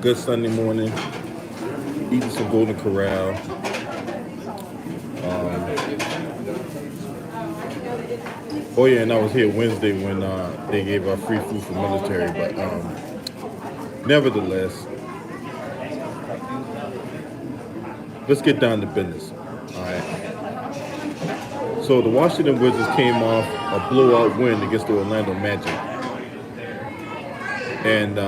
good Sunday morning, eating some Golden Corral. Oh yeah, and I was here Wednesday when they gave out free food for military. But nevertheless, let's get down to business. All right. So the Washington Wizards came off a blowout win against the Orlando Magic, and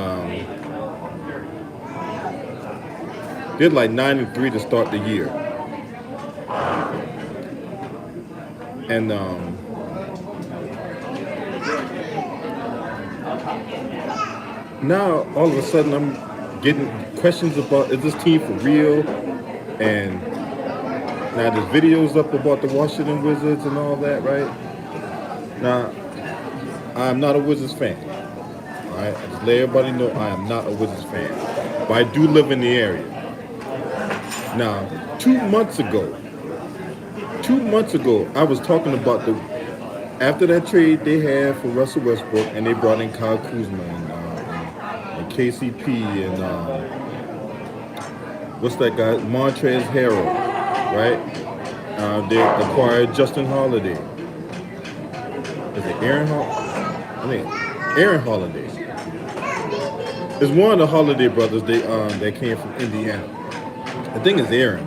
did like 9-3 to start the year. And now all of a sudden I'm getting questions about is this team for real? And now there's videos up about the Washington Wizards and all that, right? Now I'm not a Wizards fan. All right, I just let everybody know I am not a Wizards fan, but I do live in the area. Now, 2 months ago, I was talking about the after that trade they had for Russell Westbrook, and they brought in Kyle Kuzma and KCP and what's that guy, Montrezl Harrell, right? They acquired Justin Holiday. Is it Aaron Holiday? I think Aaron Holiday. It's one of the Holiday brothers. That came from Indiana. I think it's Aaron.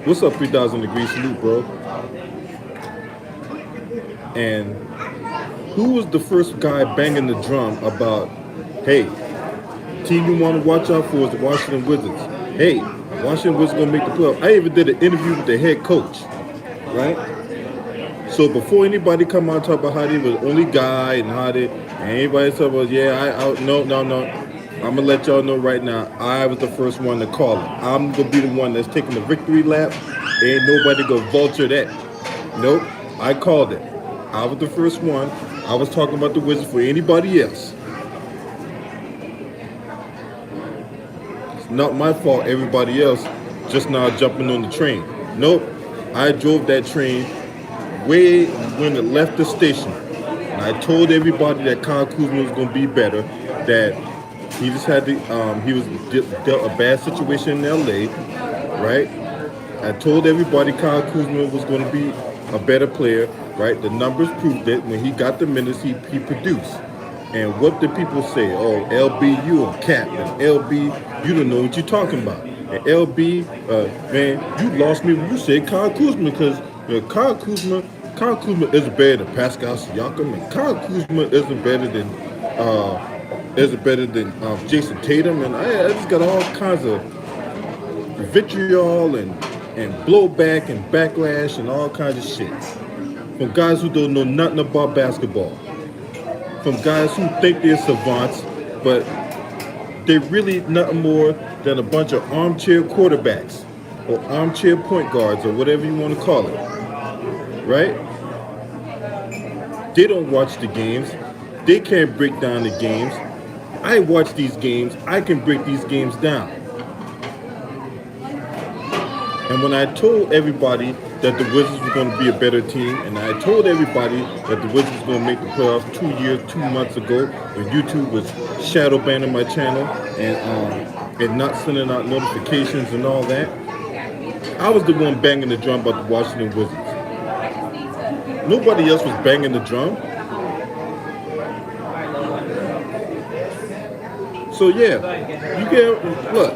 What's up, 3,000 degree salute, bro? And who was the first guy banging the drum about, hey, team you want to watch out for is the Washington Wizards. Hey, Washington Wizards gonna make the playoffs. I even did an interview with the head coach, right? So before anybody come out and talk about how they was the only guy and how they, and anybody talk about, no. I'm gonna let y'all know right now, I was the first one to call it. I'm gonna be the one that's taking the victory lap. Ain't nobody gonna vulture that. Nope, I called it. I was the first one. I was talking about the Wizards for anybody else. It's not my fault everybody else just now jumping on the train. Nope, I drove that train way when it left the station. And I told everybody that Kyle Kuzma was gonna be better, that he just had to, he was dealt a bad situation in LA, right? I told everybody Kyle Kuzma was going to be a better player, right? The numbers proved it. When he got the minutes, he produced. And what did people say? Oh, LB, you a cat. And LB, you don't know what you're talking about. And LB, man, you lost me when you said Kyle Kuzma, because Kyle Kuzma isn't better than Pascal Siakam, and Kyle Kuzma isn't better than Jason Tatum, and I just got all kinds of vitriol and blowback and backlash and all kinds of shit from guys who don't know nothing about basketball, from guys who think they're savants, but they're really nothing more than a bunch of armchair quarterbacks or armchair point guards or whatever you want to call it, right? They don't watch the games. They can't break down the games. I watch these games. I can break these games down. And when I told everybody that the Wizards were going to be a better team, and I told everybody that the Wizards were going to make the playoffs 2 months ago, when YouTube was shadow banning my channel and not sending out notifications and all that, I was the one banging the drum about the Washington Wizards. Nobody else was banging the drum. So yeah, you can look.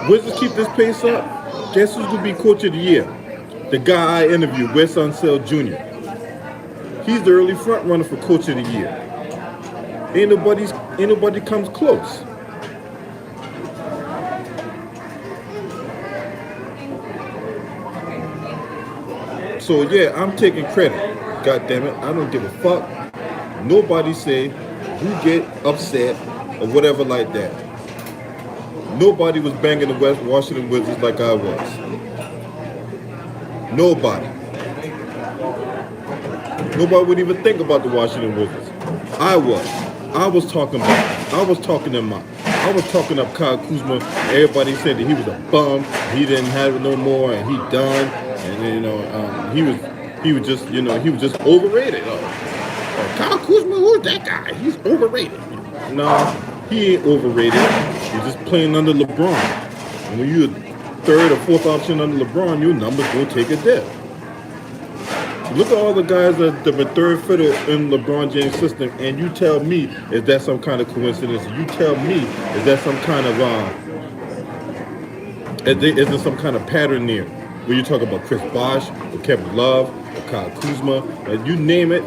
Wizards keep this pace up. Guess who's gonna be coach of the year? The guy I interviewed, Wes Unseld Jr. He's the early front runner for coach of the year. Ain't nobody comes close. So yeah, I'm taking credit. God damn it, I don't give a fuck. Nobody say who get upset or whatever like that. Nobody was banging the Washington Wizards like I was. Nobody. Nobody would even think about the Washington Wizards. I was. I was talking them up. I was talking up Kyle Kuzma. Everybody said that he was a bum. He didn't have it no more, and he done. And he was just overrated. Kyle Kuzma, who's that guy? He's overrated. No, He ain't overrated. You're just playing under LeBron. And when you're third or fourth option under LeBron, your numbers will take a dip. Look at all the guys that have been third fiddle in LeBron James' system, and you tell me, is that some kind of coincidence? You tell me, is that some kind of is there some kind of pattern there? When you talk about Chris Bosh, or Kevin Love, or Kyle Kuzma, you name it,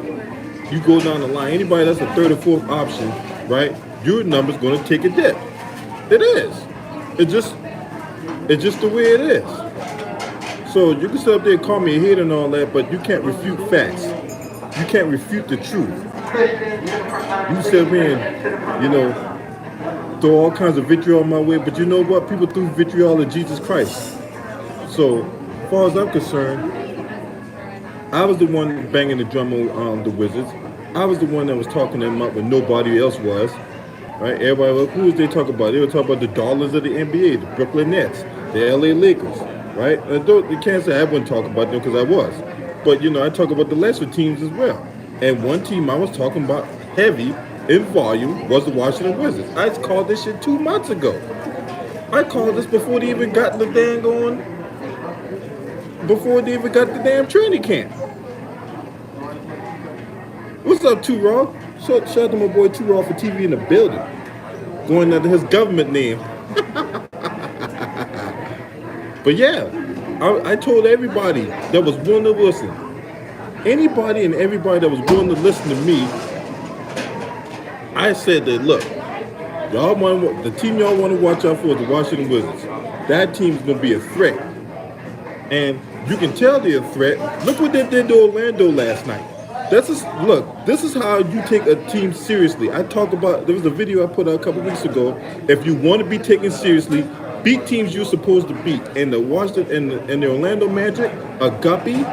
you go down the line. Anybody that's a third or fourth option, right? Your number's going to take a dip. It is. It's just the way it is. So you can sit up there and call me a hater and all that, but you can't refute facts. You can't refute the truth. You sit up here and, throw all kinds of vitriol my way, but you know what? People threw vitriol at Jesus Christ. So, as far as I'm concerned, I was the one banging the drum on the Wizards. I was the one that was talking them up when nobody else was. Right? Everybody, who was they talking about? They were talking about the darlings of the NBA, the Brooklyn Nets, the LA Lakers. Right? You can't say I wouldn't talk about them because I was. But, I talk about the lesser teams as well. And one team I was talking about heavy in volume was the Washington Wizards. I called this shit 2 months ago. I called this before they even got the damn training camp. What's up, 2 Raw? Shout out to my boy 2 Raw for TV in the building. Going under his government name. But yeah, I told everybody that was willing to listen. Anybody and everybody that was willing to listen to me, I said that, look, the team y'all want to watch out for is the Washington Wizards. That team's going to be a threat. And you can tell they're a threat. Look what they did to Orlando last night. This is how you take a team seriously. There was a video I put out a couple weeks ago. If you want to be taken seriously, beat teams you're supposed to beat. And the Washington and the Orlando Magic, Agape,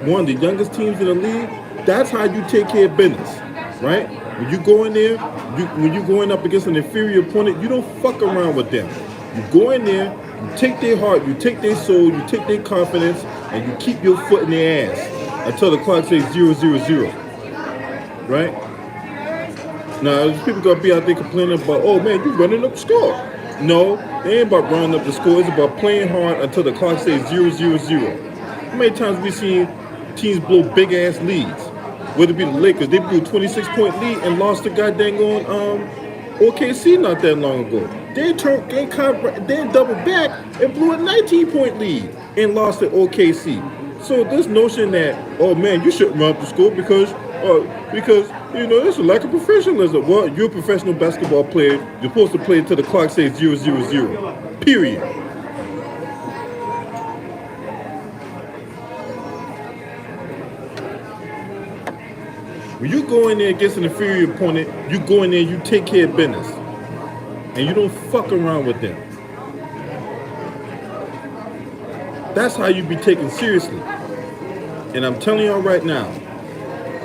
one of the youngest teams in the league, that's how you take care of business, right? When you go in there, when you're going up against an inferior opponent, you don't fuck around with them. You go in there, you take their heart, you take their soul, you take their confidence, and you keep your foot in their ass until the clock says 0-0-0, right? Now, there's people gonna be out there complaining about, oh man, you running up the score. No, it ain't about running up the score. It's about playing hard until the clock says 0-0-0. How many times have we seen teams blow big ass leads? Whether it be the Lakers, they blew a 26-point lead and lost to goddamn OKC not that long ago. They doubled back and blew a 19-point lead and lost to OKC. So this notion that, oh man, you shouldn't run up the score because it's a lack of professionalism. Well, you're a professional basketball player. You're supposed to play until the clock says 0-0-0. Period. When you go in there against an inferior opponent, you go in there, you take care of business. And you don't fuck around with them. That's how you be taken seriously. And I'm telling y'all right now,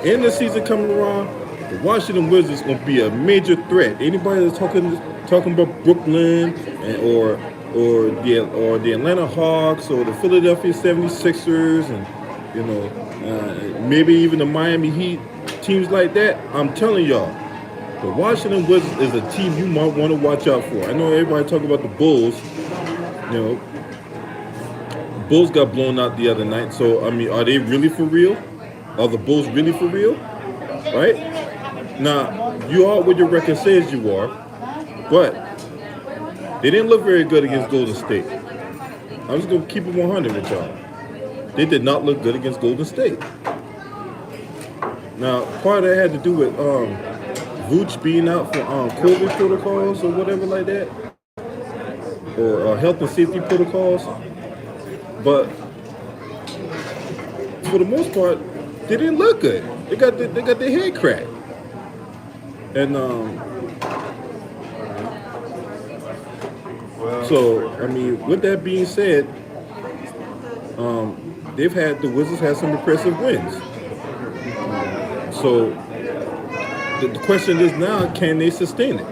in the season coming around, the Washington Wizards is going to be a major threat. Anybody that's talking about Brooklyn or the Atlanta Hawks or the Philadelphia 76ers and maybe even the Miami Heat, teams like that, I'm telling y'all, the Washington Wizards is a team you might want to watch out for. I know everybody talking about the Bulls. Bulls got blown out the other night. So, I mean, are they really for real? Are the Bulls really for real? Right? Now, you are what your record says you are, but they didn't look very good against Golden State. I'm just going to keep it 100 with y'all. They did not look good against Golden State. Now, part of that had to do with Vooch being out for COVID protocols or whatever like that, or health and safety protocols. But for the most part, they didn't look good. They got their head cracked. And so I mean, with that being said, the Wizards had some impressive wins. So the question is now, can they sustain it?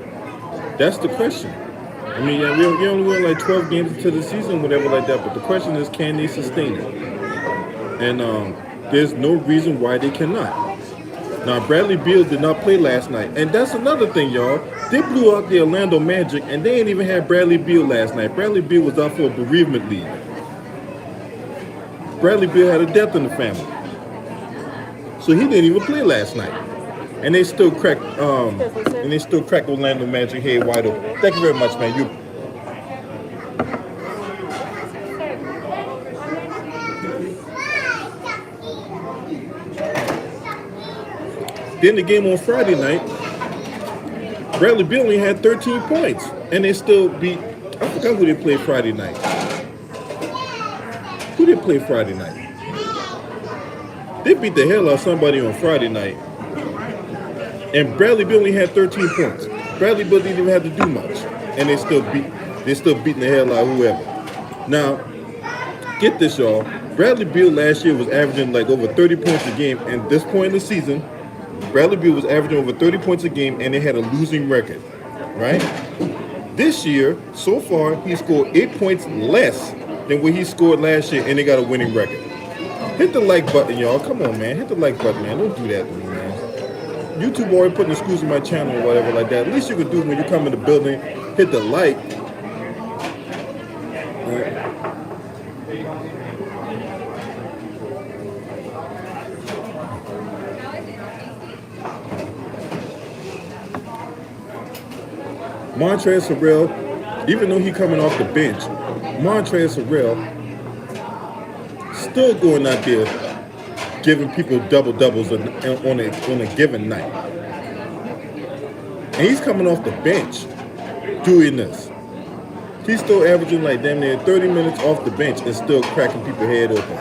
That's the question. I mean, we only won like 12 games into the season, whatever like that. But the question is, can they sustain it? And there's no reason why they cannot. Now, Bradley Beal did not play last night. And that's another thing, y'all. They blew out the Orlando Magic, and they ain't even had Bradley Beal last night. Bradley Beal was out for a bereavement leave. Bradley Beal had a death in the family. So he didn't even play last night. And they still cracked Orlando Magic head wide open. Thank you very much, man. Then the game on Friday night, Bradley Beal only had 13 points, and they still beat. I forgot who they played Friday night. Who did play Friday night? They beat the hell out of somebody on Friday night, and Bradley Beal only had 13 points. Bradley Beal didn't even have to do much, and they still beating the hell out of whoever. Now, get this, y'all. Bradley Beal last year was averaging like over 30 points a game, and this point in the season, Bradley Beal was averaging over 30 points a game, and they had a losing record, right? This year, so far, he scored 8 points less than what he scored last year, and they got a winning record. Hit the like button, y'all. Come on, man. Hit the like button, man. Don't do that to me, man. YouTube already putting exclusive on my channel or whatever like that. At least you could do when you come in the building, hit the like. All right. Montrezl Harrell, even though he coming off the bench, Montrezl Harrell still going out there giving people double doubles on a given night, and he's coming off the bench doing this. He's still averaging like damn near 30 minutes off the bench and still cracking people's head open,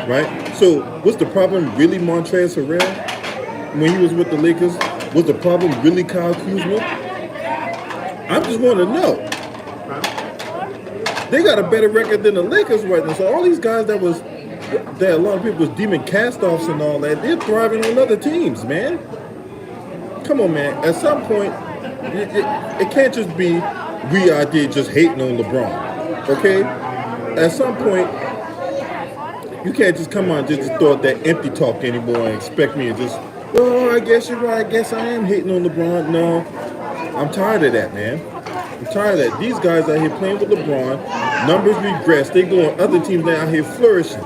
right? So what's the problem? Really, Montrezl Harrell when he was with the Lakers? Was the problem really Kyle Kuzma? I just want to know. They got a better record than the Lakers right now. So all these guys that a lot of people was demon cast-offs and all that, they're thriving on other teams, man. Come on, man. At some point, it can't just be we out there just hating on LeBron, okay? At some point, you can't just come on just throw out that empty talk anymore and expect me to just, oh, I guess you're right. I guess I am hating on LeBron. No. I'm tired of that, man. I'm tired of that. These guys out here playing with LeBron, numbers regress. They go on other teams that out here flourishing.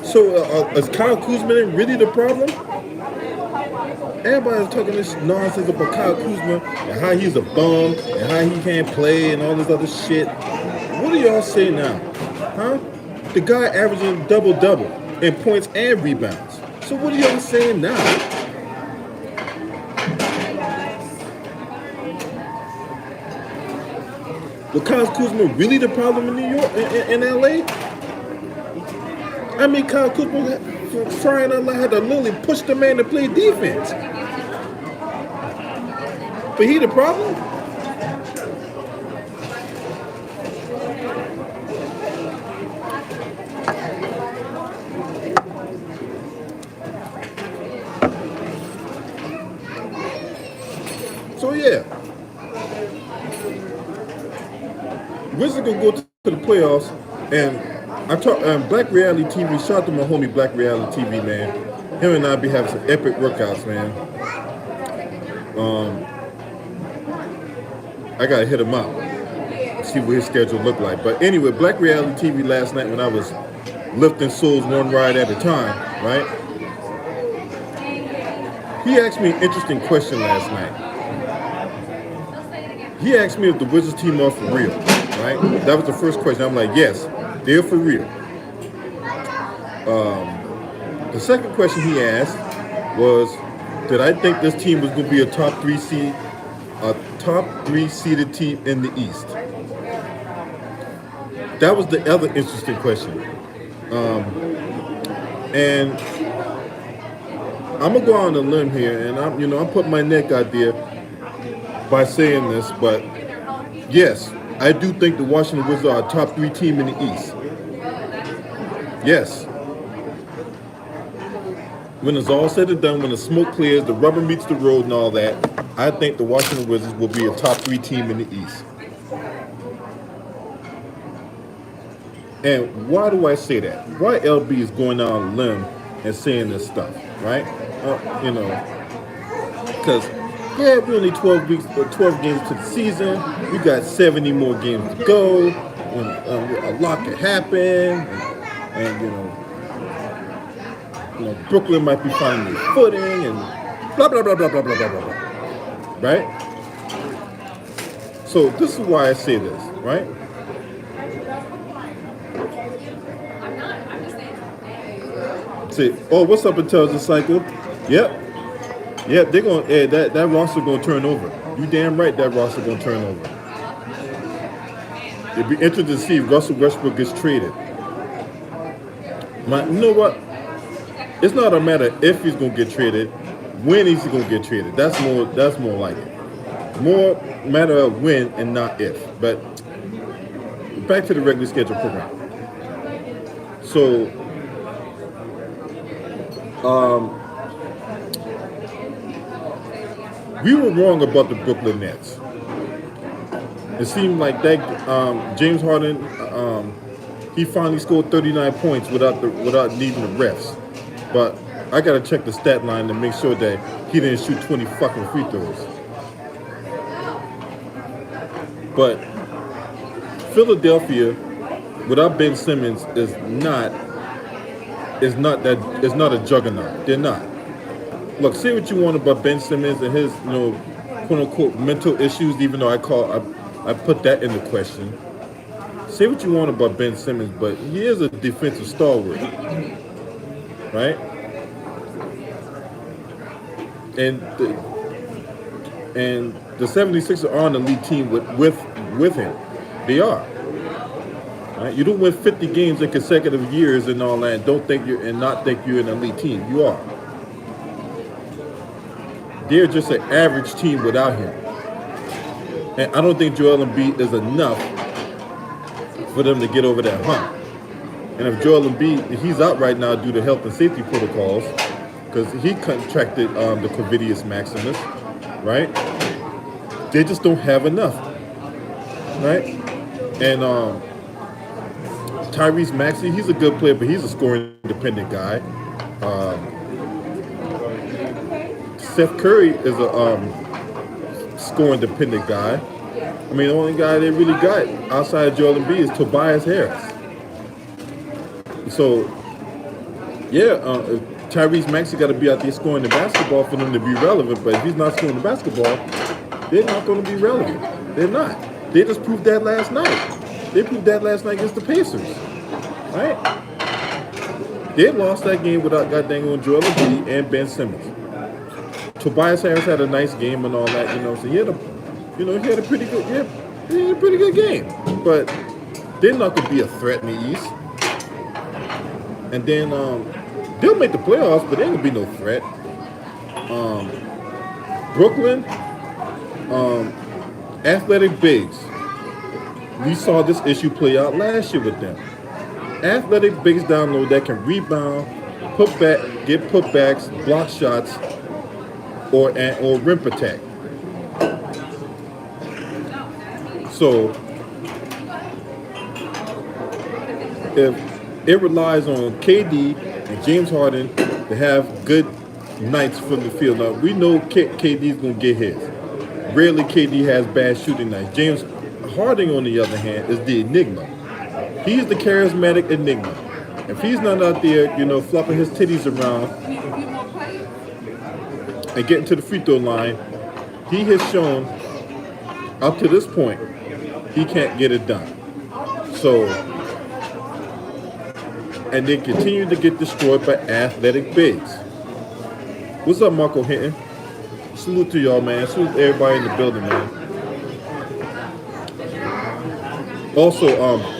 So is Kyle Kuzma really the problem? Everybody's talking this nonsense about Kyle Kuzma and how he's a bum and how he can't play and all this other shit. What do y'all say now? Huh? The guy averaging double-double in points and rebounds. So what are y'all saying now? Was Kyle Kuzma really the problem in New York, in LA? I mean, Kyle Kuzma, for crying out loud, had to literally push the man to play defense. But he the problem? So yeah. Wizards gonna go to the playoffs, and Black Reality TV. Shout out to my homie Black Reality TV, man. Him and I be having some epic workouts, man. I gotta hit him up, see what his schedule looked like. But anyway, Black Reality TV last night when I was lifting souls one ride at a time, right? He asked me an interesting question last night. He asked me if the Wizards team are for real. Right? That was the first question. I'm like, yes, they're for real. The second question he asked was, did I think this team was going to be a top three seeded team in the East? That was the other interesting question. And I'm gonna go on a limb here, and I'm putting my neck out there by saying this, but yes. I do think the Washington Wizards are a top three team in the East. Yes. When it's all said and done, when the smoke clears, the rubber meets the road and all that, I think the Washington Wizards will be a top three team in the East. And why do I say that? Why LB is going out on a limb and saying this stuff, right? because yeah, we only 12 games to the season. We got 70 more games to go, and a lot can happen, and Brooklyn might be finding their footing, and blah blah blah blah blah blah blah blah blah. Right? So this is why I say this, right? Say, oh, what's up, intelligence cycle? Yep. Yep, they're gonna that roster gonna turn over. You damn right that roster gonna turn over. It'd be interesting to see if Russell Westbrook gets traded. You know what? It's not a matter if he's gonna get traded, when he's gonna get traded. That's more like it. More matter of when and not if. But back to the regular schedule program. So we were wrong about the Brooklyn Nets. It seemed like that James Harden, he finally scored 39 points without needing the refs. But I gotta check the stat line to make sure that he didn't shoot 20 fucking free throws. But Philadelphia, without Ben Simmons, is not a juggernaut. They're not. Look, say what you want about Ben Simmons and his, quote unquote mental issues, even though I put that into question. Say what you want about Ben Simmons, but he is a defensive stalwart, right? And the 76ers are an elite team with him. They are. Right? You don't win 50 games in consecutive years and all that, and not think you're an elite team. You are. They're just an average team without him. And I don't think Joel Embiid is enough for them to get over that hump. And if Joel Embiid, he's out right now due to health and safety protocols, because he contracted the Covidius Maximus, right? They just don't have enough, right? And Tyrese Maxey, he's a good player, but he's a scoring-dependent guy. Seth Curry is a scoring-dependent guy. I mean, the only guy they really got outside of Joel Embiid is Tobias Harris. So, yeah, Tyrese Maxey got to be out there scoring the basketball for them to be relevant. But if he's not scoring the basketball, they're not going to be relevant. They're not. They just proved that last night. They proved that last night against the Pacers, right? They lost that game without goddamn on Joel Embiid and Ben Simmons. Tobias Harris had a nice game and all that, So he had a pretty good game. But they're not going to be a threat in the East. And then they'll make the playoffs, but they ain't going to be no threat. Brooklyn, athletic bigs. We saw this issue play out last year with them. Athletic bigs down low that can rebound, get putbacks, block shots, or rim protect. So if it relies on KD and James Harden to have good nights from the field, now we know KD's gonna get his. Rarely KD has bad shooting nights. James Harden, on the other hand, is the enigma. He's the charismatic enigma. If he's not out there, flopping his titties around and getting to the free throw line, he has shown up to this point he can't get it done. So, and they continue to get destroyed by athletic bigs. What's up, Marco Hinton? Salute to y'all, man. Salute to everybody in the building, man. Also,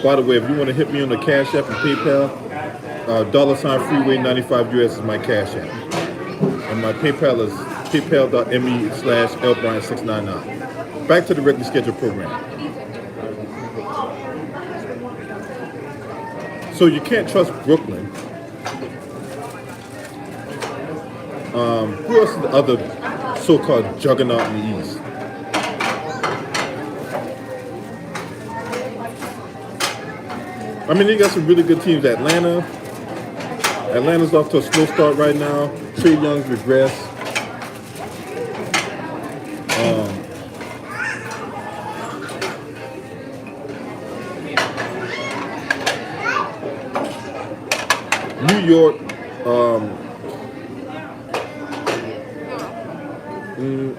by the way, if you want to hit me on the Cash App and PayPal, $Freeway95 US is my Cash App. And my PayPal is paypal.me/lbrian699. Back to the regular schedule program. So you can't trust Brooklyn. Who else is the other so-called juggernaut in the East? I mean, they got some really good teams. Atlanta's off to a slow start right now. Trey Young's regress. New York.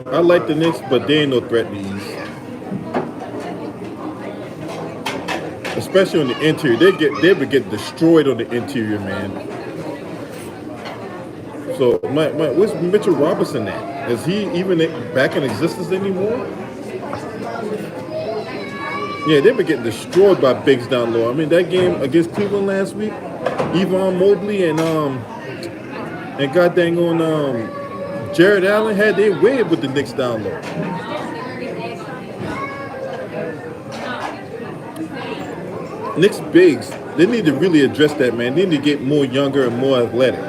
I like the Knicks, but they ain't no threat in the East. Especially on the interior, they would get destroyed on the interior, man. So, where's Mitchell Robinson at? Is he even back in existence anymore? Yeah, they were getting destroyed by bigs down low. I mean, that game against Cleveland last week, Yvonne Mobley and god dang on Jared Allen had their way with the Knicks down low. Knicks bigs, they need to really address that, man. They need to get more younger and more athletic.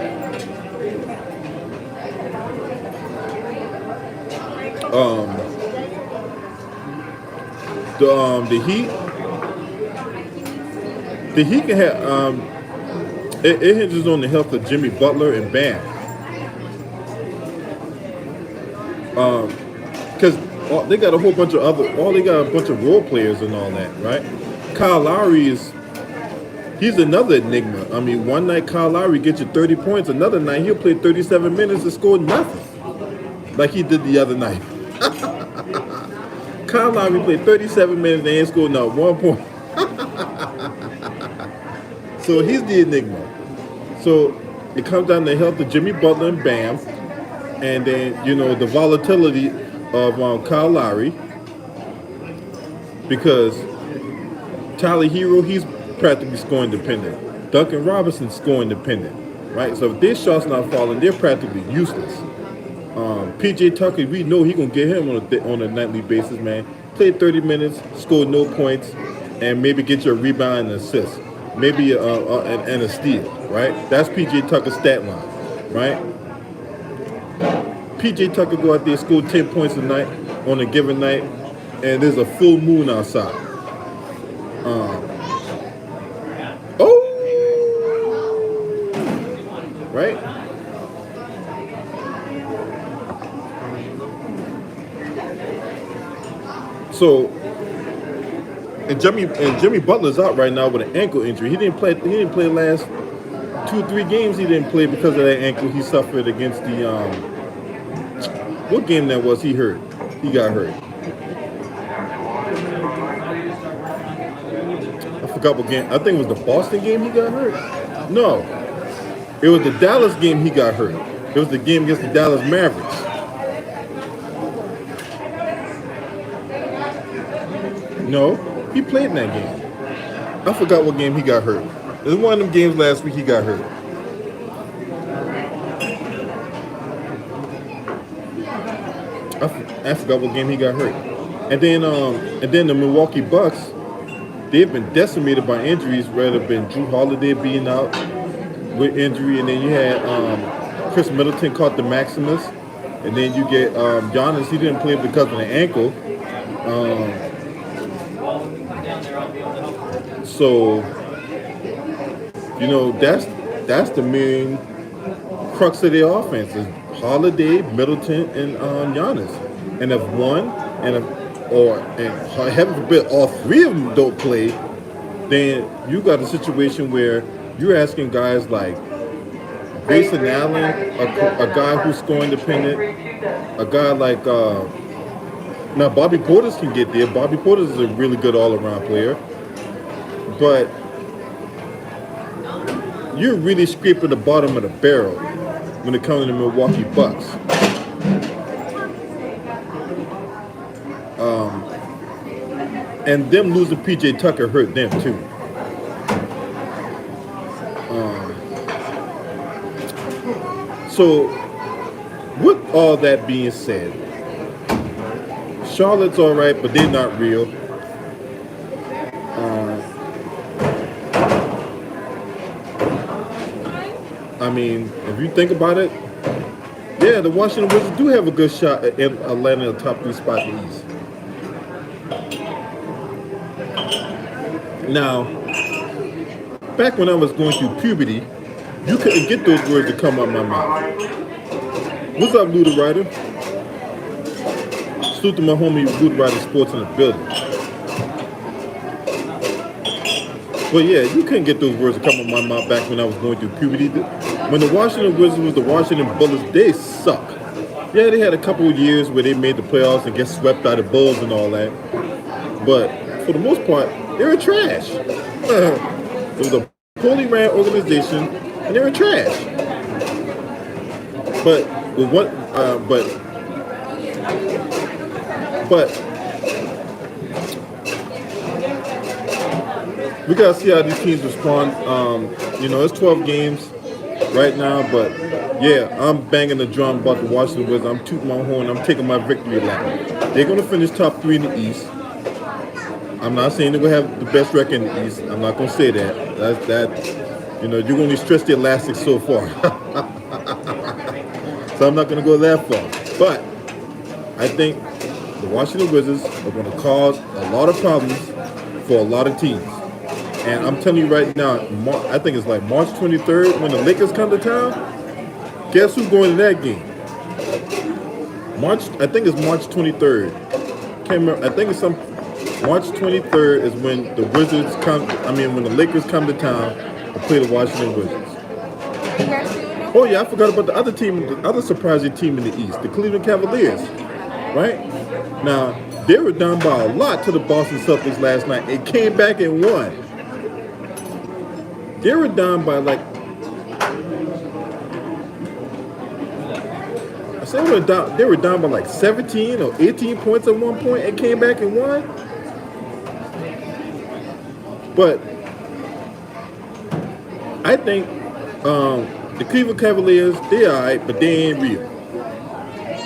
The Heat can have it hinges on the health of Jimmy Butler and Bam. Because they got a whole bunch of they got a bunch of role players and all that, right? Kyle Lowry he's another enigma. I mean, one night Kyle Lowry gets you 30 points, another night he'll play 37 minutes and score nothing, like he did the other night. Kyle Lowry played 37 minutes and ain't scored not 1 point. So he's the enigma. So it comes down to the health of Jimmy Butler and Bam, and then the volatility of Kyle Lowry, because Tyler Hero, he's practically scoring dependent. Duncan Robinson's scoring dependent, right? So if their shots not falling, they're practically useless. PJ Tucker, we know he gonna get him on a nightly basis, man. Play 30 minutes, score no points, and maybe get you a rebound and assist, maybe and a steal, right? That's PJ Tucker's stat line, right? PJ Tucker go out there, score 10 points a night on a given night, and there's a full moon outside. Right? So, and Jimmy Butler's out right now with an ankle injury. He didn't play last 2-3 games. He didn't play because of that ankle he suffered against the what game that was? He got hurt. I forgot what game. I think it was the Boston game he got hurt. No, it was the Dallas game he got hurt. It was the game against the Dallas Mavericks. No, he played in that game. I forgot what game he got hurt. It was one of them games last week he got hurt. I forgot what game he got hurt. And then the Milwaukee Bucks, they've been decimated by injuries. Rather been Drew Holiday being out with injury, and then you had Chris Middleton caught the Maximus, and then you get Giannis. He didn't play because of the ankle. So that's the main crux of their offense is Holiday, Middleton, and Giannis. And if one and heaven forbid all three of them don't play, then you got a situation where you're asking guys like Grayson Allen, a guy who's scoring dependent, a guy like now Bobby Portis can get there. Bobby Portis is a really good all-around player, but you're really scraping the bottom of the barrel when it comes to the Milwaukee Bucks. And them losing PJ Tucker hurt them too. So, with all that being said, Charlotte's all right, but they're not real. I mean, if you think about it, yeah, the Washington Wizards do have a good shot at landing a top 3 spot in the East. Now, back when I was going through puberty, you couldn't get those words to come out of my mouth. What's up, Luda Rider? Salute to my homie Luda Rider Sports in the building. But yeah, you couldn't get those words to come out my mouth back when I was going through puberty. When the Washington Wizards was the Washington Bullets, they suck. Yeah, they had a couple of years where they made the playoffs and get swept by the Bulls and all that. But for the most part, they were trash. It was a poorly ran organization, and they were trash. But with what? But we gotta see how these teams respond. It's 12 games right now, but yeah, I'm banging the drum about the Washington Wizards. I'm tooting my horn. I'm taking my victory lap. They're gonna finish top 3 in the East. I'm not saying they're gonna have the best record in the East. I'm not gonna say that. You're only stretch the elastic so far. So I'm not gonna go that far. But I think the Washington Wizards are going to cause a lot of problems for a lot of teams. And I'm telling you right now, I think it's like March 23rd when the Lakers come to town. Guess who's going to that game? I think it's March 23rd. Can't remember. I think it's March 23rd is when the when the Lakers come to town to play the Washington Wizards. Oh yeah, I forgot about the other team, the other surprising team in the East, the Cleveland Cavaliers. Right? Now, they were down by a lot to the Boston Celtics last night and came back and won. They were down by they were down by like 17 or 18 points at one point and came back and won. But I think the Cleveland Cavaliers, they're all right, but they ain't real.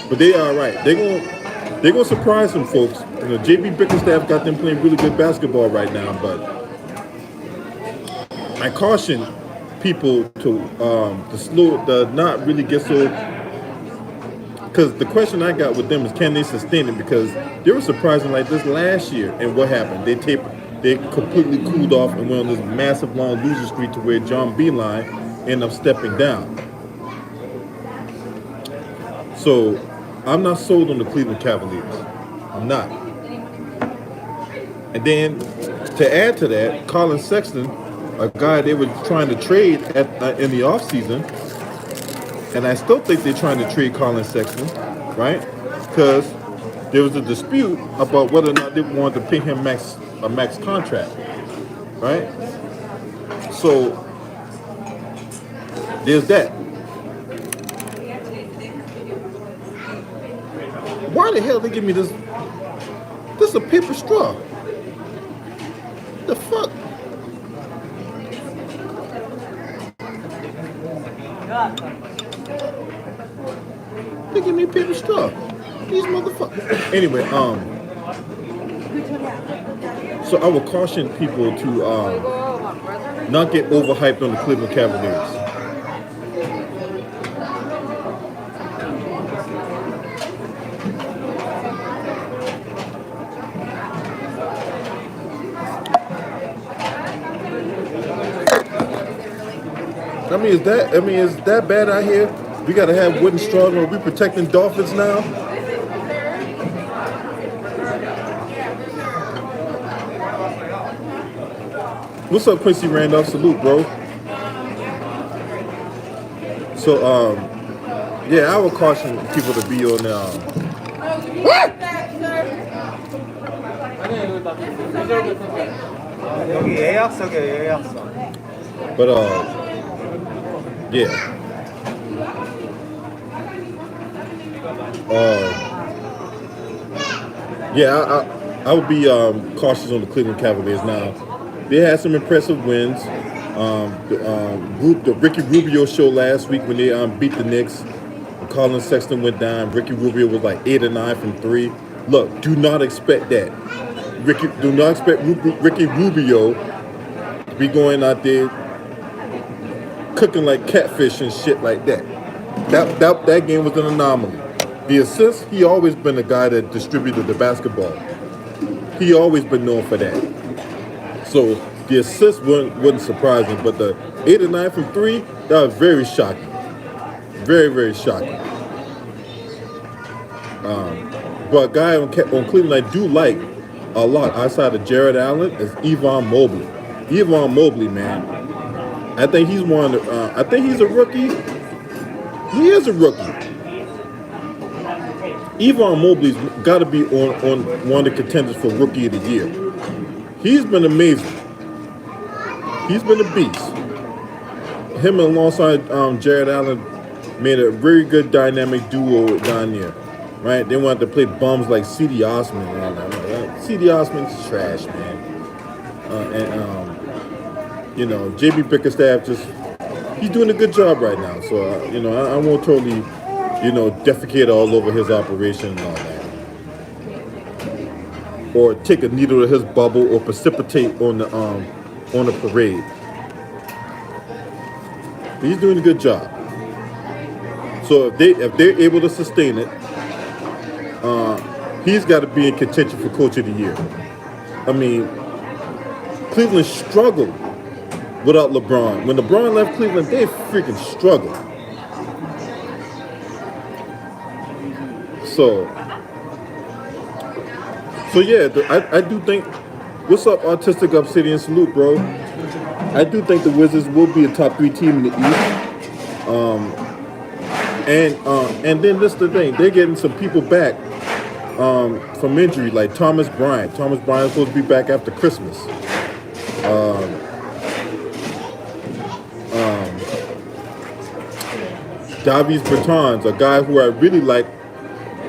But they all right. They're gonna surprise some folks. JB Bickerstaff got them playing really good basketball right now, but I caution people to not really get so. Because the question I got with them is, can they sustain it? Because they were surprising like this last year, and what happened? They completely cooled off and went on this massive long loser streak to where John Beeline ended up stepping down. So I'm not sold on the Cleveland Cavaliers. I'm not. And then to add to that, Colin Sexton, a guy they were trying to trade in the offseason, and I still think they're trying to trade Colin Sexton, right? Because there was a dispute about whether or not they wanted to pay him a max contract, right? So there's that. Why the hell they give me this? This is a paper straw. The fuck? They give me a paper straw. These motherfuckers. Anyway, so I would caution people to not get overhyped on the Cleveland Cavaliers. Is that bad out here? We gotta have wooden straw. Are we protecting dolphins now? What's up, Quincy Randolph? Salute, bro. So, I would caution people to be on But I would be cautious on the Cleveland Cavaliers now. They had some impressive wins. The Ricky Rubio show last week when they beat the Knicks. Colin Sexton went down. Ricky Rubio was like 8 or 9 from 3. Look, do not expect that. Do not expect Ricky Rubio to be going out there cooking like catfish and shit like that. That game was an anomaly. The assists, he always been a guy that distributed the basketball. He always been known for that. So the assists wasn't surprising, but the 8 or 9 from 3, that was very shocking. Very, very shocking. But a guy on Cleveland I do like a lot outside of Jared Allen is Yvonne Mobley. Yvonne Mobley, man, I think he's one. I think he's a rookie. He is a rookie. Yvonne Mobley's got to be on one of the contenders for Rookie of the Year. He's been amazing. He's been a beast. Him alongside Jared Allen made a very good dynamic duo down there. Right? They wanted to play bums like C.D. Osman and all that. Right? C.D. Osman's trash, man. J.B. Bickerstaff he's doing a good job right now. So, I won't totally, defecate all over his operation and all that. Or take a needle to his bubble or precipitate on the parade. But he's doing a good job. So if they're able to sustain it, he's got to be in contention for Coach of the Year. I mean, Cleveland struggled without LeBron. When LeBron left Cleveland, they freaking struggled. So yeah, I do think. What's up, Artistic Obsidian? Salute, bro. I do think the Wizards will be a top 3 team in the East. And then this is the thing, they're getting some people back from injury, like Thomas Bryant. Thomas Bryant's supposed to be back after Christmas. Davis Bertans, a guy who I really like,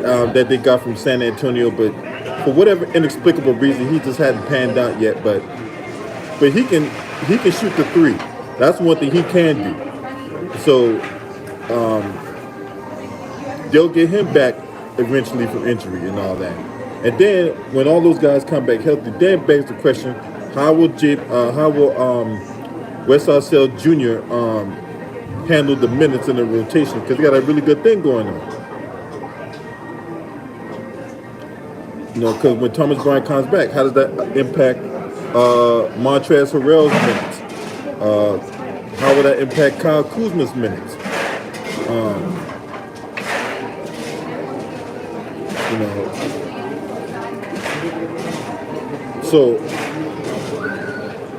that they got from San Antonio, but for whatever inexplicable reason, he just hadn't panned out yet. But he can shoot the 3. That's one thing he can do. So they'll get him back eventually from injury and all that. And then when all those guys come back healthy, then begs the question: how will Wes Unseld Jr. Handle the minutes in the rotation? Because they got a really good thing going on. Because when Thomas Bryant comes back, how does that impact Montrezl Harrell's minutes? How will that impact Kyle Kuzma's minutes? So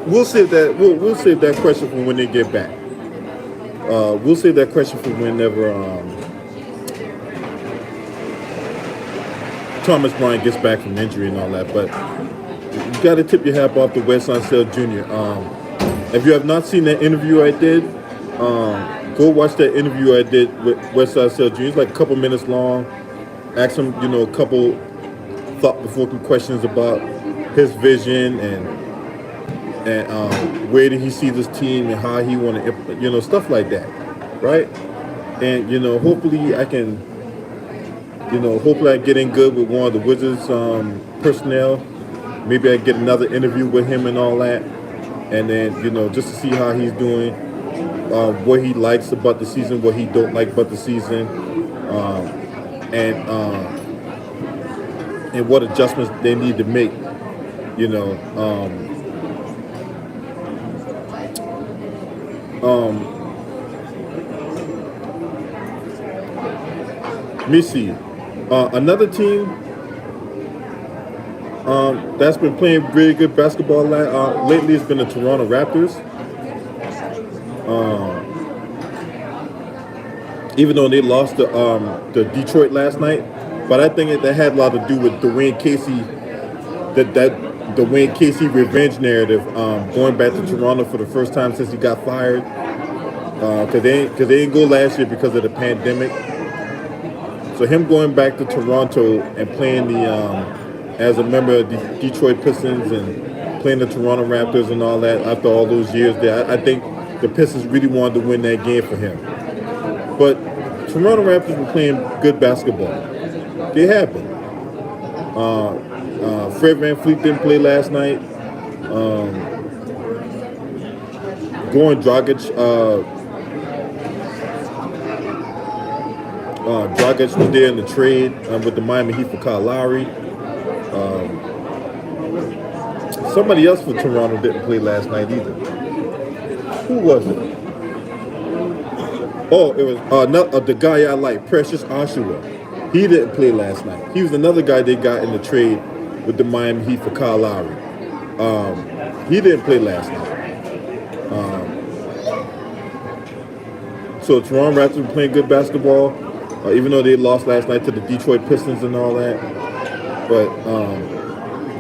we'll save that question for when they get back. We'll save that question for whenever Thomas Bryant gets back from injury and all that. But you got to tip your hat off to Wes Unseld Jr. If you have not seen that interview I did, go watch that interview I did with Wes Unseld Jr. It's like a couple minutes long. Ask him, a couple thought-provoking questions about his vision and where did he see this team and how he want to, stuff like that, right? And hopefully I can, hopefully I get in good with one of the Wizards personnel. Maybe I get another interview with him and all that, and then just to see how he's doing, what he likes about the season, what he don't like about the season, and what adjustments they need to make. Let me see. Another team that's been playing really good basketball lately has been the Toronto Raptors. Even though they lost to Detroit last night, but I think that had a lot to do with Dwayne Casey, that Dwayne Casey revenge narrative, going back to Toronto for the first time since he got fired. Because they didn't go last year because of the pandemic. So him going back to Toronto and playing as a member of the Detroit Pistons and playing the Toronto Raptors and all that after all those years there, I think the Pistons really wanted to win that game for him. But Toronto Raptors were playing good basketball. They have been. Fred VanVleet didn't play last night. Goran Dragic. Dragic was there in the trade with the Miami Heat for Kyle Lowry. Somebody else for Toronto didn't play last night either. Who was it? Oh, it was the guy I like, Precious Achiuwa. He didn't play last night. He was another guy they got in the trade with the Miami Heat for Kyle Lowry. He didn't play last night. So Toronto Raptors were playing good basketball, even though they lost last night to the Detroit Pistons and all that.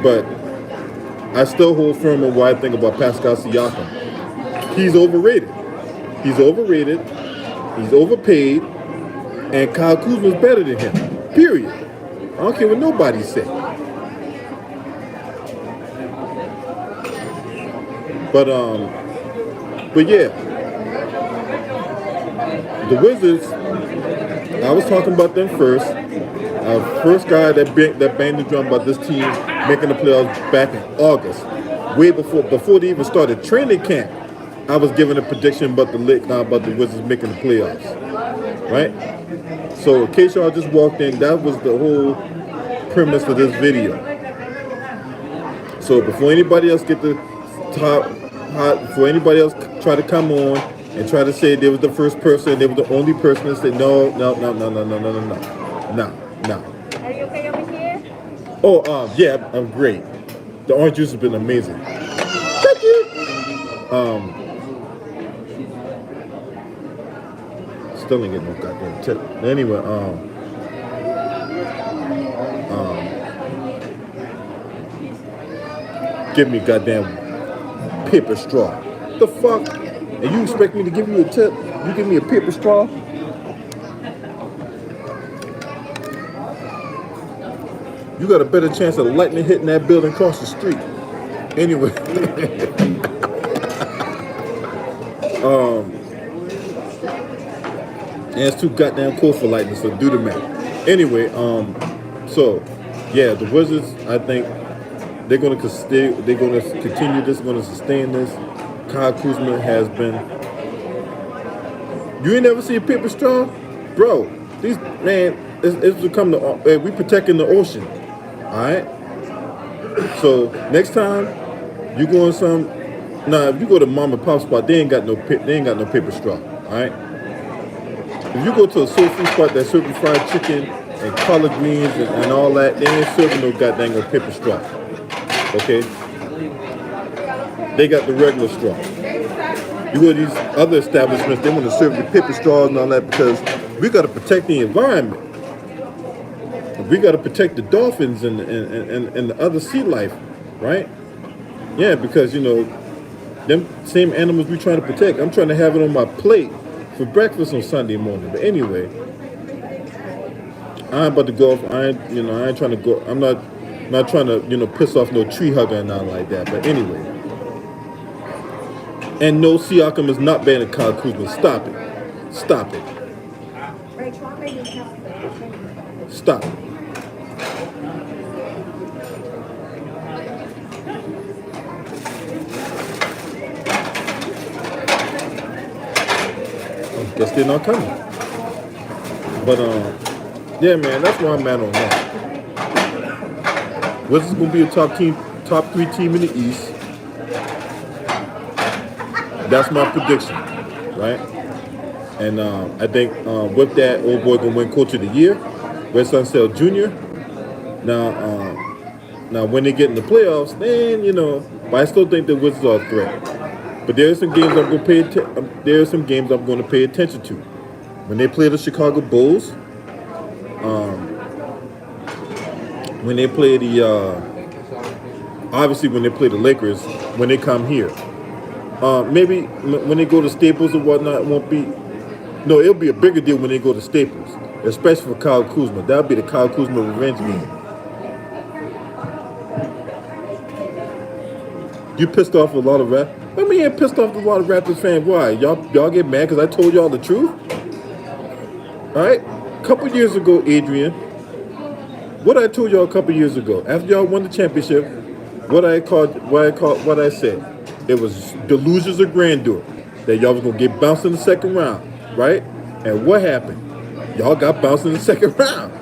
But I still hold firm on what I think about Pascal Siakam. He's overrated. He's overrated. He's overpaid. And Kyle Kuzma's better than him. Period. I don't care what nobody said. But yeah, the Wizards. I was talking about them first. First guy that banged the drum about this team making the playoffs back in August, way before they even started training camp. I was giving a prediction about the Wizards making the playoffs, right? So in case y'all just walked in, that was the whole premise of this video. So before anybody else get the before anybody else try to come on and try to say they was the first person, they were the only person that said no. Are you okay over here? Oh, yeah, I'm great. The orange juice has been amazing. Thank you. Still ain't getting no goddamn tip. Anyway, give me a goddamn paper straw. The fuck? And you expect me to give you a tip? You give me a paper straw? You got a better chance of lightning hitting that building across the street. Anyway. And it's too goddamn cool for lightning, so do the math. Anyway, so yeah, the Wizards, I think they're gonna continue this, gonna sustain this. Kyle Kuzma has been. You ain't never see a paper straw, bro. These man, it's become we protecting the ocean. All right. So next time you go in if you go to mom and pop spot, they ain't got no paper straw. All right. If you go to a soul food spot that serves fried chicken and collard greens and all that, they ain't serving no goddamn paper straw. Okay. They got the regular straw. You go to these other establishments, they want to serve you paper straws and all that because we got to protect the environment. We got to protect the dolphins and the other sea life, right? Yeah, because, them same animals we trying to protect. I'm trying to have it on my plate for breakfast on Sunday morning. But anyway, I ain't about to go off. I ain't trying to go. I'm not trying to, piss off no tree hugger and nothing like that. But anyway. And no, Siakam is not banning Kyle Kuzma. Stop it. Stop it. Stop it. I guess they're not coming. But yeah, man, that's where I'm at on that. Wizards gonna be a top 3 team in the East. That's my prediction, right? And I think with that, old boy gonna win Coach of the Year, Wes Unseld Jr. Now when they get in the playoffs, then but I still think the Wizards are a threat. But there are some games I'm going to pay attention to. When they play the Chicago Bulls, when they play obviously when they play the Lakers, when they come here. Maybe when they go to Staples or whatnot, it'll be a bigger deal when they go to Staples, especially for Kyle Kuzma. That'll be the Kyle Kuzma revenge game. You pissed off a lot of pissed off a lot of Raptors fans. Why? Y'all get mad because I told y'all the truth? All right? A couple years ago, Adrian, what I told y'all a couple years ago, after y'all won the championship, what I said. It was delusions of grandeur that y'all was going to get bounced in the second round, right? And what happened? Y'all got bounced in the second round.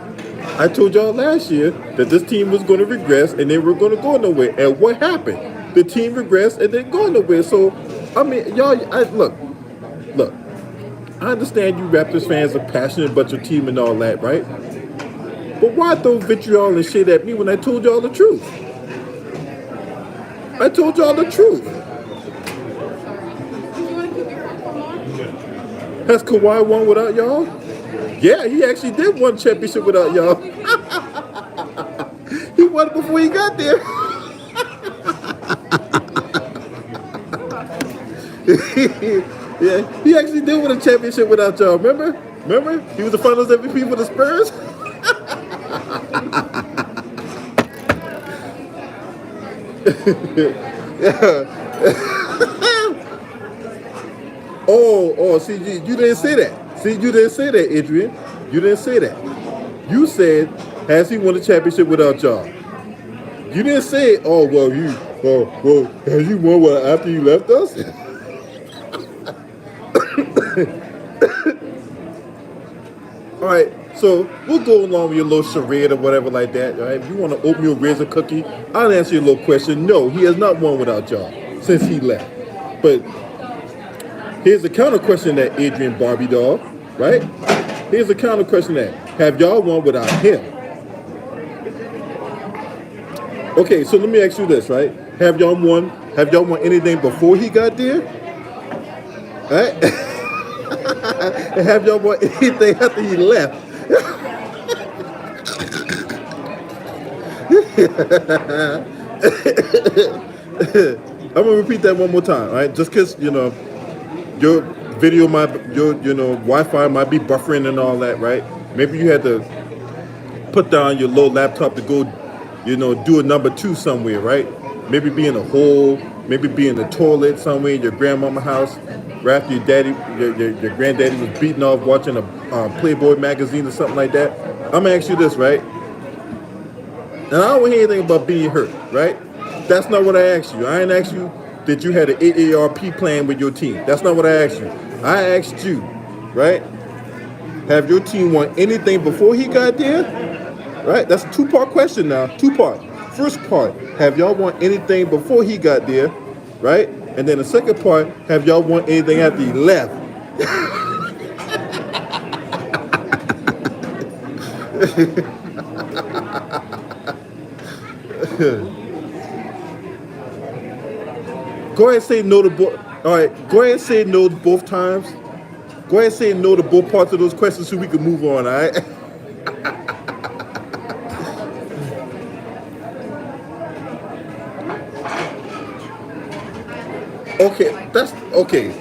I told y'all last year that this team was going to regress and they were going to go nowhere. And what happened? The team regressed and they're going nowhere. So, I mean, y'all, look. I understand you Raptors fans are passionate about your team and all that, right? But why throw vitriol and shit at me when I told y'all the truth? I told y'all the truth. Has Kawhi won without y'all? Yeah, he actually did win championship without y'all. He won it before he got there. Yeah, he actually did win a championship without y'all. Remember? Remember? He was the Finals MVP for the Spurs. Oh, see, you didn't say that. See, you didn't say that, Adrian. You didn't say that. You said, has he won a championship without y'all? You didn't say, has he won one after you left us? All right, so we'll go along with your little charade or whatever like that. All right, if you want to open your razor cookie, I'll answer your little question. No, he has not won without y'all since he left. But here's the counter question that Adrian Barbie doll, right? Here's the counter question that have y'all won without him? Okay, so let me ask you this, right? Have y'all won anything before he got there? Right? And have y'all won anything after he left? I'm gonna repeat that one more time, right? Just because your video your Wi-Fi might be buffering and all that, right? Maybe you had to put down your low laptop to go, do a number 2 somewhere, right? Maybe be in a hole, maybe be in the toilet somewhere in your grandmama's house, right after your granddaddy was beating off watching a Playboy magazine or something like that. I'm gonna ask you this, right? And I don't hear anything about being hurt, right? That's not what I asked you. I ain't asked you that you had an AARP plan with your team. That's not what I asked you. I asked you, right? Have your team won anything before he got there? Right? That's a 2-part question now. 2-part. First part, have y'all won anything before he got there? Right? And then the second part, have y'all won anything after he left? Go ahead and say no to both. All right, go ahead and say no to both times. Go ahead and say no to both parts of those questions so we can move on, all right? Okay, that's okay.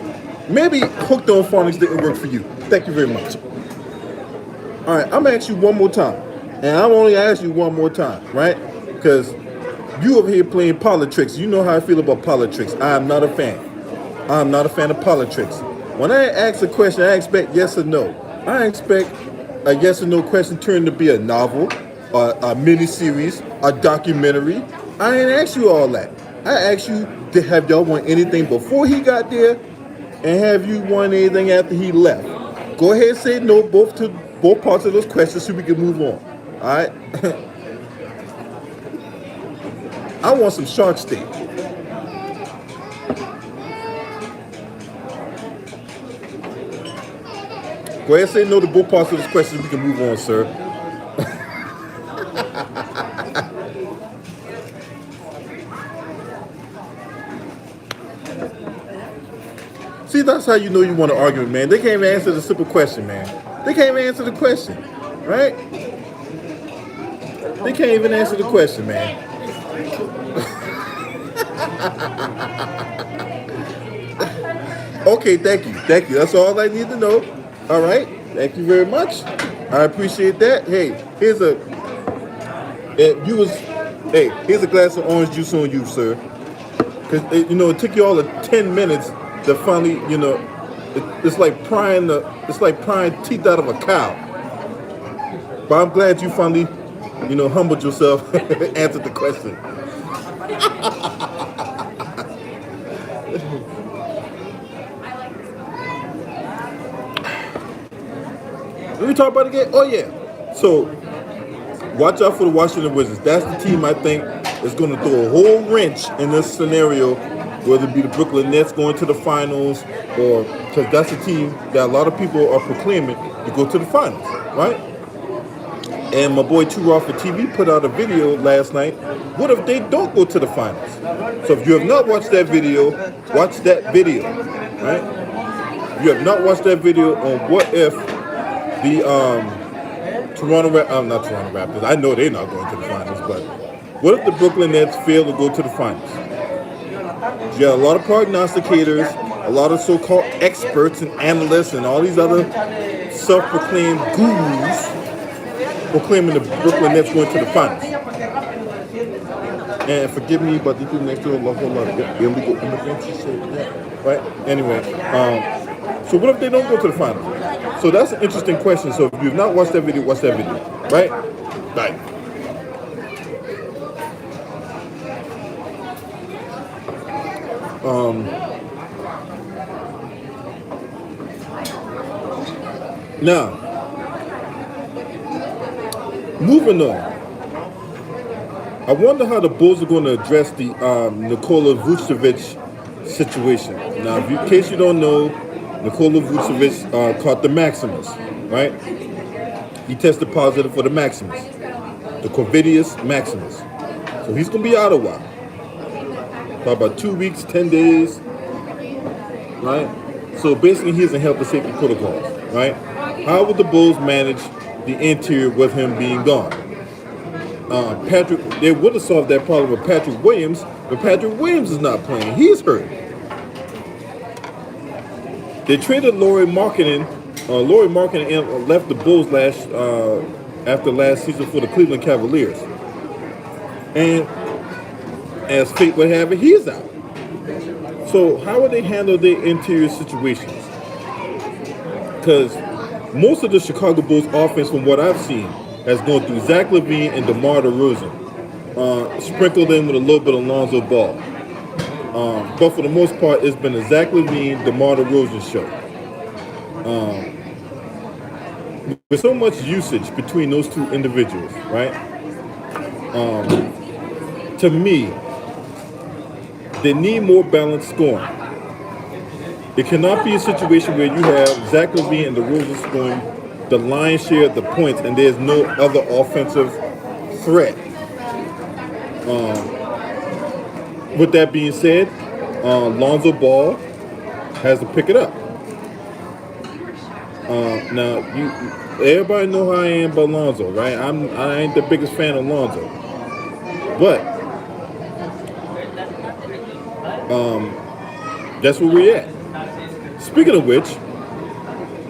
Maybe hooked on phonics didn't work for you. Thank you very much. All right, I'm gonna ask you one more time, and I'm only ask you one more time, right? Because you over here playing politics. You know how I feel about politics. I am not a fan. I'm not a fan of politics. When I ask a question, I expect yes or no. I expect a yes or no question turned to be a novel, a mini series, a documentary. I ain't ask you all that. I asked you to have y'all won anything before he got there, and have you won anything after he left? Go ahead and say no both parts of those questions so we can move on. All right. I want some shark steak. Go ahead and say no to both parts of this question. We can move on, sir. See, that's how you know you want an argument, man. They can't even answer the simple question, man. They can't even answer the question, right? They can't even answer the question, man. Okay, thank you. Thank you. That's all I need to know. All right. Thank you very much. I appreciate that. Hey, here's here's a glass of orange juice on you, sir. Because it took you all 10 minutes to finally, it's like prying teeth out of a cow. But I'm glad you finally, humbled yourself and answered the question. Let me talk about it again. Oh yeah. So watch out for the Washington Wizards. That's the team I think is going to throw a whole wrench in this scenario, whether it be the Brooklyn Nets going to the finals, or because that's a team that a lot of people are proclaiming to go to the finals, right? And my boy Too Raw for TV put out a video last night. What if they don't go to the finals? So if you have not watched that video, watch that video. Right? If you have not watched that video on what if the not Toronto Raptors. I know they're not going to the finals, but what if the Brooklyn Nets fail to go to the finals? You got a lot of prognosticators, a lot of so-called experts and analysts, and all these other self-proclaimed gurus proclaiming the Brooklyn Nets going to the finals. And forgive me, but the people next door a whole lot of illegal immigrants and shit. Right? Anyway, so what if they don't go to the finals? So that's an interesting question. So if you've not watched that video, watch that video. Right? Right. Now, moving on. I wonder how the Bulls are going to address the Nikola Vucevic situation. Now, in case you don't know, Nikola Vucevic caught the Maximus, right? He tested positive for the Maximus, the Corvidius Maximus. So he's going to be out a while. For about 2 weeks, 10 days, right? So basically, he's in health and safety protocols, right? How would the Bulls manage the interior with him being gone? They would have solved that problem with Patrick Williams, but Patrick Williams is not playing. He's hurt. They traded Lauri Markkanen. Lauri Markkanen left the Bulls after last season for the Cleveland Cavaliers. And as fate would have it, he's out. So how would they handle their interior situations? Because most of the Chicago Bulls offense, from what I've seen, has gone through Zach LaVine and DeMar DeRozan, sprinkled in with a little bit of Lonzo Ball. But for the most part, it's been a Zach LaVine, DeMar DeRozan show. With so much usage between those two individuals, right? To me, they need more balanced scoring. It cannot be a situation where you have Zach LaVine and DeRozan scoring the lion's share of the points, and there's no other offensive threat. With that being said, Lonzo Ball has to pick it up. Now, everybody know how I am about Lonzo, right? I ain't the biggest fan of Lonzo, but that's where we're at. Speaking of which,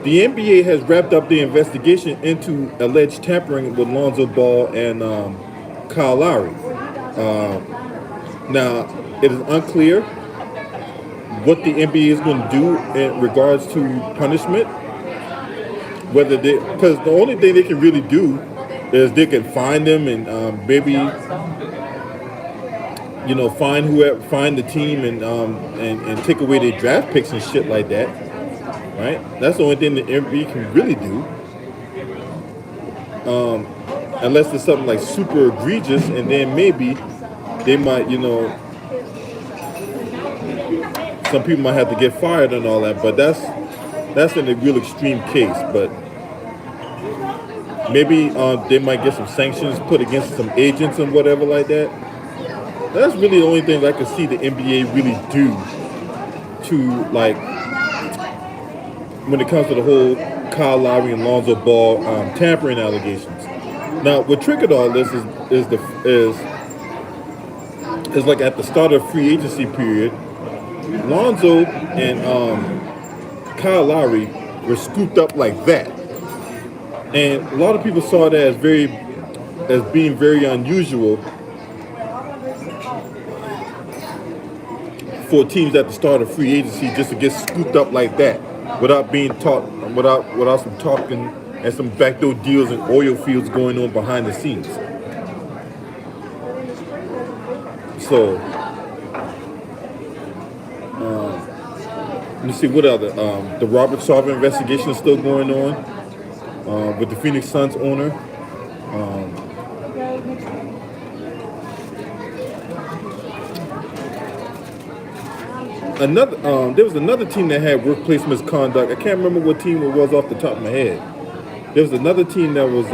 the NBA has wrapped up the investigation into alleged tampering with Lonzo Ball and Kyle Lowry. Now, it is unclear what the NBA is going to do in regards to punishment. Because the only thing they can really do is they can fine them and maybe, fine the team and take away their draft picks and shit like that. Right? That's the only thing the NBA can really do. Unless it's something like super egregious, and then maybe they might, some people might have to get fired and all that. But that's in a real extreme case. But maybe they might get some sanctions put against some agents and whatever like that. That's really the only thing I can see the NBA really do to, like, when it comes to the whole Kyle Lowry and Lonzo Ball tampering allegations. Now, what triggered all this is like at the start of free agency period, Lonzo and Kyle Lowry were scooped up like that, and a lot of people saw that as being very unusual for teams at the start of free agency just to get scooped up like that, without being taught, without some talking and some backdoor deals and oil fields going on behind the scenes. So, let me see what other. The Robert Sarver investigation is still going on with the Phoenix Suns owner. There was another team that had workplace misconduct. I can't remember what team it was off the top of my head. There was another team that was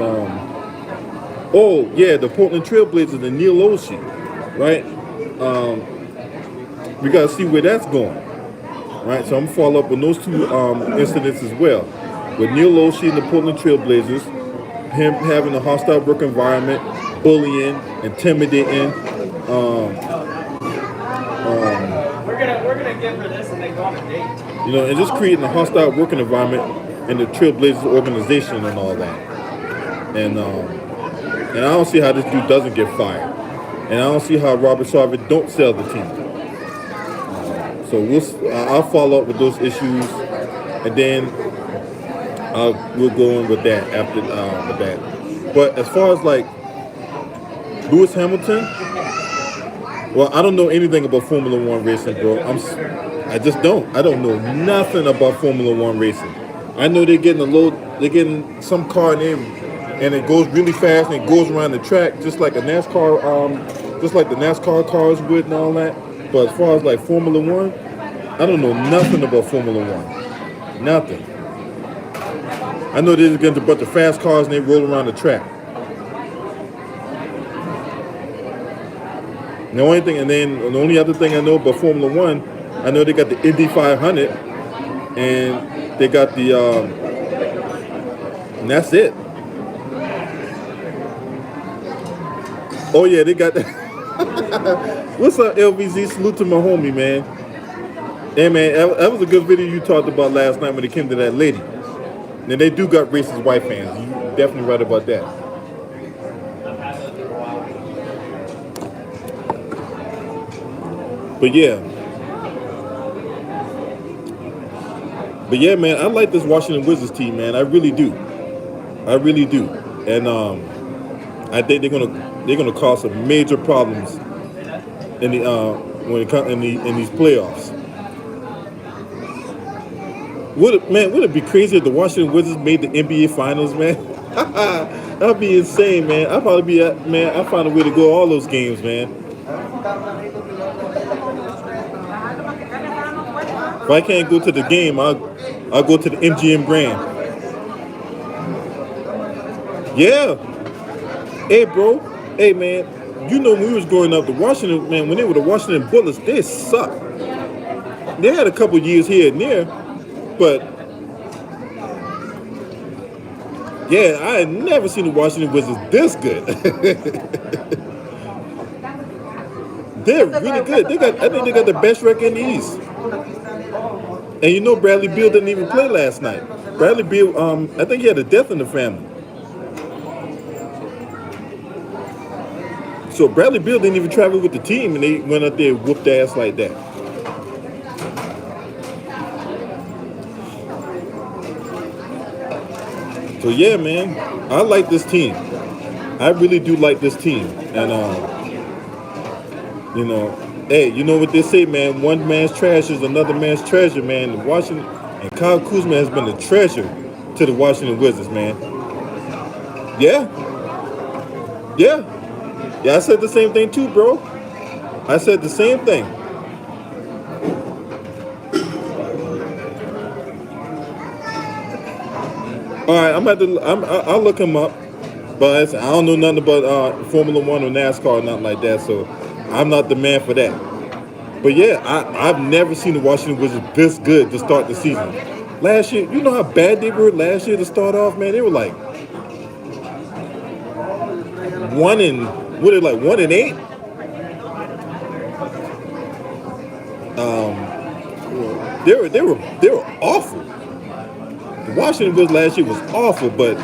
Oh yeah, the Portland Trailblazers and Neil Oshie, right? We gotta see where that's going, right? So I'm gonna follow up on those two incidents as well, with Neil Oshie and the Portland Trailblazers, him having a hostile work environment, bullying, intimidating, We're gonna give her this and then go on a date. and just creating a hostile working environment in the Trailblazers organization and all that. And I don't see how this dude doesn't get fired, and I don't see how Robert Sarver don't sell the team. So I'll follow up with those issues, and then we'll go in with that after with that. But as far as like Lewis Hamilton, well, I don't know anything about Formula One racing, bro. I just don't. I don't know nothing about Formula One racing. I know they're getting some car and it goes really fast and it goes around the track just like a NASCAR, just like the NASCAR cars would and all that. But as far as like Formula One, I don't know nothing about Formula One. Nothing. I know they're getting a bunch of fast cars and they roll around the track. The only thing, and then the only other thing I know about Formula One, I know they got the Indy 500, and they got the, and that's it. Oh yeah, they got that. What's up, LVZ? Salute to my homie, man. Hey man, that was a good video you talked about last night when it came to that lady. Now they do got racist white fans. You definitely right about that. But yeah, man, I like this Washington Wizards team, man. I really do. And I think they're gonna cause some major problems in the when it comes in these playoffs. Would it be crazy if the Washington Wizards made the NBA Finals, man? That'd be insane, man. I'd probably be man. I find a way to go all those games, man. If I can't go to the game, I'll go to the MGM Grand. Yeah. Hey, bro. Hey, man. You know when we was growing up, the Washington, man, when they were the Washington Bullets, they sucked. They had a couple years here and there, but yeah, I had never seen the Washington Wizards this good. They're really good. I think they got the best record in the East. And you know Bradley Beal didn't even play last night. Bradley Beal, I think he had a death in the family. So Bradley Beal didn't even travel with the team, and they went out there and whooped ass like that. So yeah, man, I like this team. I really do like this team, and hey, you know what they say, man? One man's trash is another man's treasure, man. Washington and Kyle Kuzma has been a treasure to the Washington Wizards, man. Yeah. I said the same thing too, bro. I said the same thing. All right, I'll look him up, but I don't know nothing about Formula One or NASCAR or nothing like that, so I'm not the man for that. But yeah, I've never seen the Washington Wizards this good to start the season. Last year, you know how bad they were last year to start off, man. They were like 1-8. They were awful. The Washington Wizards last year was awful, but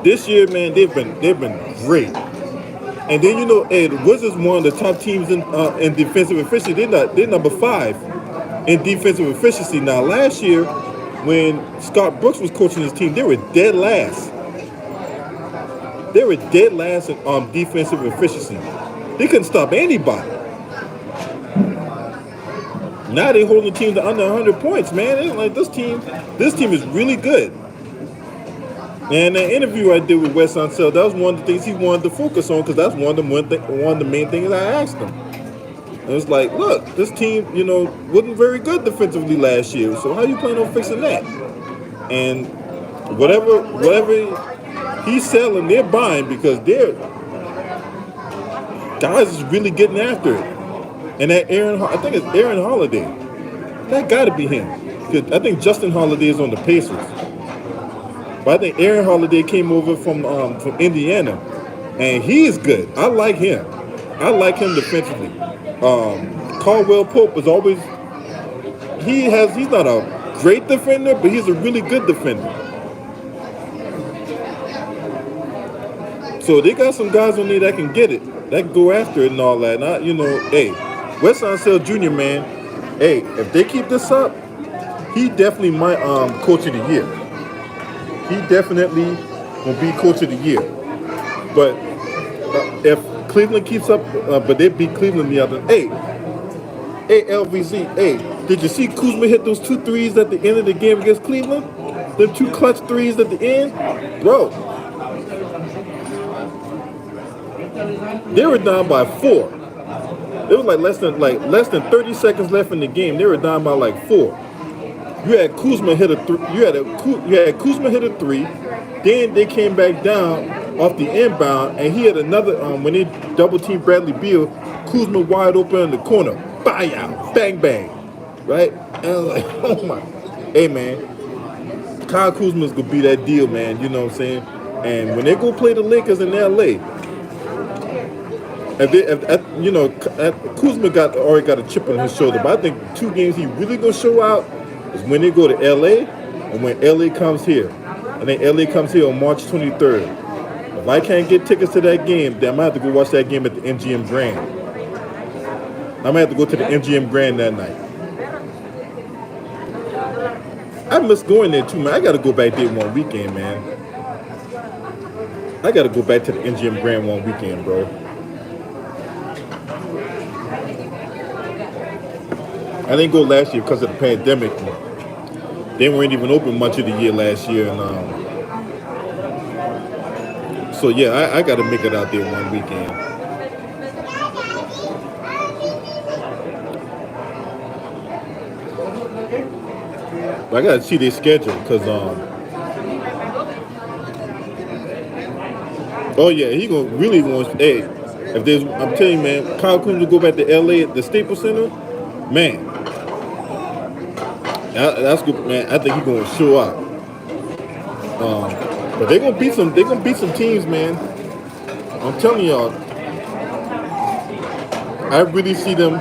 this year, man, they've been great. And then hey, the Wizards one of the top teams in defensive efficiency. They're number 5 in defensive efficiency. Now, last year, when Scott Brooks was coaching his team, they were dead last. They were dead last in defensive efficiency. They couldn't stop anybody. Now they holding teams to under 100 points, man. It's like this team is really good. And that interview I did with Wes Unseld, that was one of the things he wanted to focus on, because that's one of the main things I asked him. And it's like, look, this team, wasn't very good defensively last year. So how you plan on fixing that? And whatever He's selling, they're buying because they're guys is really getting after it. And that I think it's Aaron Holiday. That got to be him. 'Cause I think Justin Holiday is on the Pacers. But I think Aaron Holiday came over from Indiana, and he is good. I like him. I like him defensively. Caldwell Pope is always he's not a great defender, but he's a really good defender. So they got some guys on there that can get it, that can go after it and all that. Not hey, Wes Unseld Jr. man, hey, if they keep this up, he definitely might coach of the year. He definitely will be coach of the year. But if Cleveland keeps up, but they beat Cleveland the other. Hey, LVZ. Hey, did you see Kuzma hit those 2 threes at the end of the game against Cleveland? Them 2 clutch threes at the end, bro. They were down by 4. It was like less than 30 seconds left in the game. They were down by like 4. You had Kuzma hit a 3. You had Kuzma hit a 3. Then they came back down off the inbound, and he had another. When they double teamed Bradley Beal, Kuzma wide open in the corner. Buyout, bang bang, right? And I was like, oh my, hey man, Kyle Kuzma's gonna be that deal, man. You know what I'm saying? And when they go play the Lakers in LA. Kuzma already got a chip on his shoulder, but I think 2 games he really gonna show out is when they go to LA and when LA comes here. I think LA comes here on March 23rd. If I can't get tickets to that game, then I might have to go watch that game at the MGM Grand. I might have to go to the MGM Grand that night. I miss going there too, man. I gotta go back there one weekend, man. I gotta go back to the MGM Grand one weekend, bro. I didn't go last year because of the pandemic. They weren't even open much of the year last year, and so yeah, I got to make it out there one weekend. But I got to see their schedule because oh yeah, he really wants. Hey, if there's, I'm telling you, man, Kyle Kuzma go back to LA at the Staples Center, man. That's good, man. I think he's gonna show out. But they're gonna beat some. They're gonna beat some teams, man. I'm telling y'all. I really see them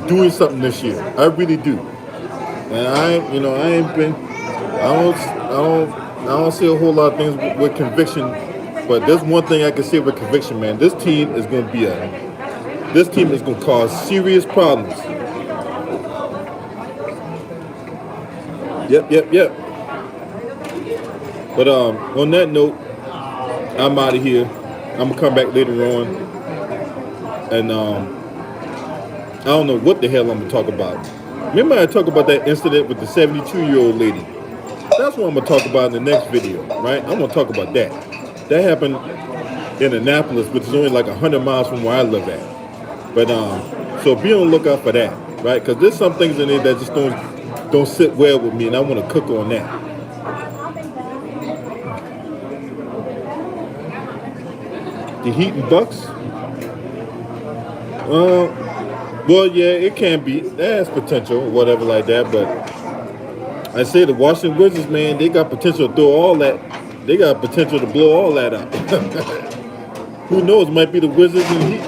doing something this year. I really do. And I don't see a whole lot of things with conviction. But there's one thing I can say with conviction, man. This team is gonna cause serious problems. Yep. But on that note, I'm out of here. I'm gonna come back later on, and I don't know what the hell I'm gonna talk about. Remember I talked about that incident with the 72-year-old lady? That's what I'm gonna talk about in the next video, right? I'm gonna talk about that. That happened in Annapolis, which is only like 100 miles from where I live at. But so be on the lookout for that, right? Because there's some things in there that just don't sit well with me, and I want to cook on that. The Heat and Bucks? Well, yeah, it can be. That has potential, or whatever like that. But I say the Washington Wizards, man, they got potential to throw all that. They got potential to blow all that up. Who knows? Might be the Wizards and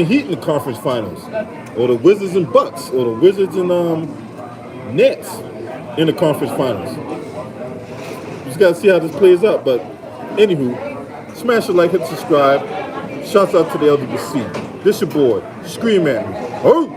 Heat in the conference finals, or the Wizards and Bucks, or the Wizards and Nets in the conference finals. Just gotta see how this plays out. But anywho, smash a like, hit subscribe. Shouts out to the LWC. This your boy. Scream at me. Oh!